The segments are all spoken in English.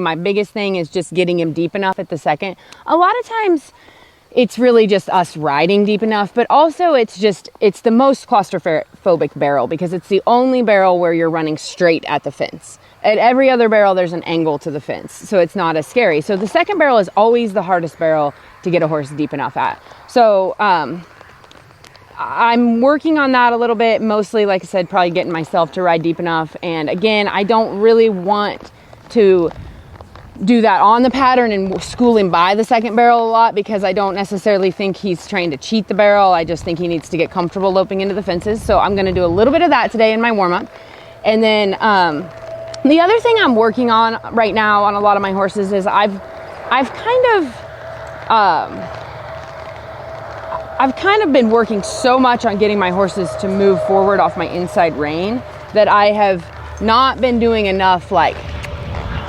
My biggest thing is just getting him deep enough at the second. A lot of times it's really just us riding deep enough, but also it's the most claustrophobic barrel because it's the only barrel where you're running straight at the fence. At every other barrel, there's an angle to the fence, so it's not as scary. So the second barrel is always the hardest barrel to get a horse deep enough at. So I'm working on that a little bit, mostly, like I said, probably getting myself to ride deep enough. And again, I don't really want to do that on the pattern and school him by the second barrel a lot because I don't necessarily think he's trying to cheat the barrel. I just think he needs to get comfortable loping into the fences. So I'm going to do a little bit of that today in my warm-up. And then the other thing I'm working on right now on a lot of my horses is I've kind of been working so much on getting my horses to move forward off my inside rein that I have not been doing enough like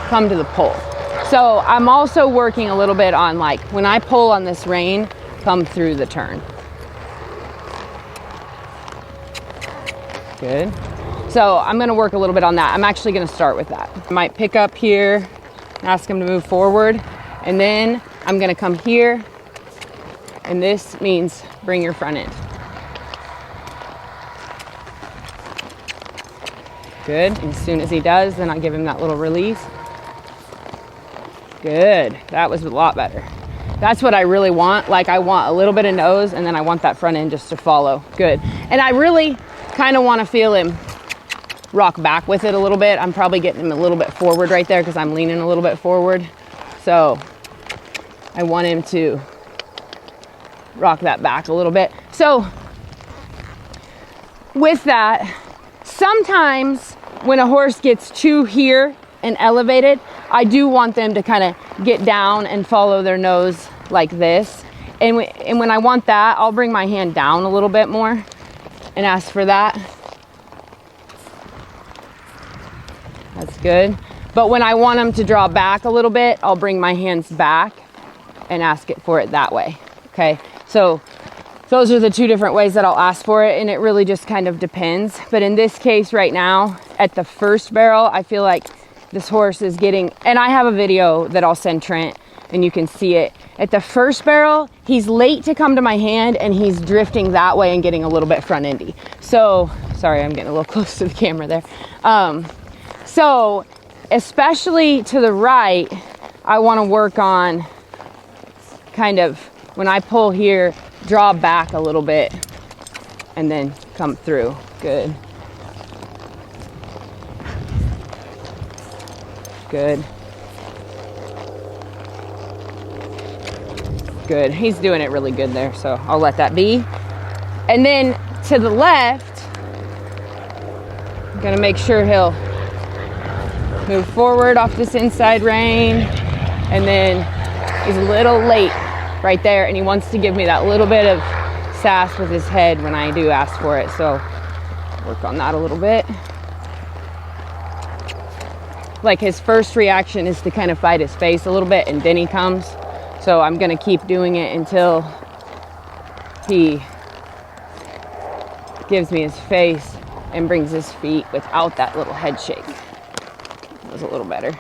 come to the pole. So I'm also working a little bit on like when I pull on this rein, come through the turn. Good. So I'm going to work a little bit on that. I'm actually going to start with that. I might pick up here, ask him to move forward, and then I'm going to come here, and this means bring your front end. Good. And as soon as he does, then I give him that little release. Good. That was a lot better. That's what I really want. Like I want a little bit of nose and then I want that front end just to follow. Good. And I really kind of want to feel him rock back with it a little bit. I'm probably getting him a little bit forward right there because I'm leaning a little bit forward. So I want him to rock that back a little bit. So with that, sometimes when a horse gets too here and elevated, I do want them to kind of get down and follow their nose like this. And when I want that, I'll bring my hand down a little bit more and ask for that. That's good. But when I want them to draw back a little bit, I'll bring my hands back and ask it for it that way. Okay, so those are the two different ways that I'll ask for it, and it really just kind of depends. But in this case right now, at the first barrel, I feel like this horse is getting, and I have a video that I'll send Trent and you can see it. At the first barrel, he's late to come to my hand and he's drifting that way and getting a little bit front endy. So, sorry, I'm getting a little close to the camera there. So, especially to the right, I want to work on kind of, when I pull here, draw back a little bit and then come through. Good. Good. Good. He's doing it really good there, so I'll let that be. And then to the left, I'm gonna make sure he'll move forward off this inside rein, and then he's a little late right there, and he wants to give me that little bit of sass with his head when I do ask for it, so work on that a little bit. Like his first reaction is to kind of fight his face a little bit and then he comes. So I'm gonna keep doing it until he gives me his face and brings his feet without that little head shake. That was a little better.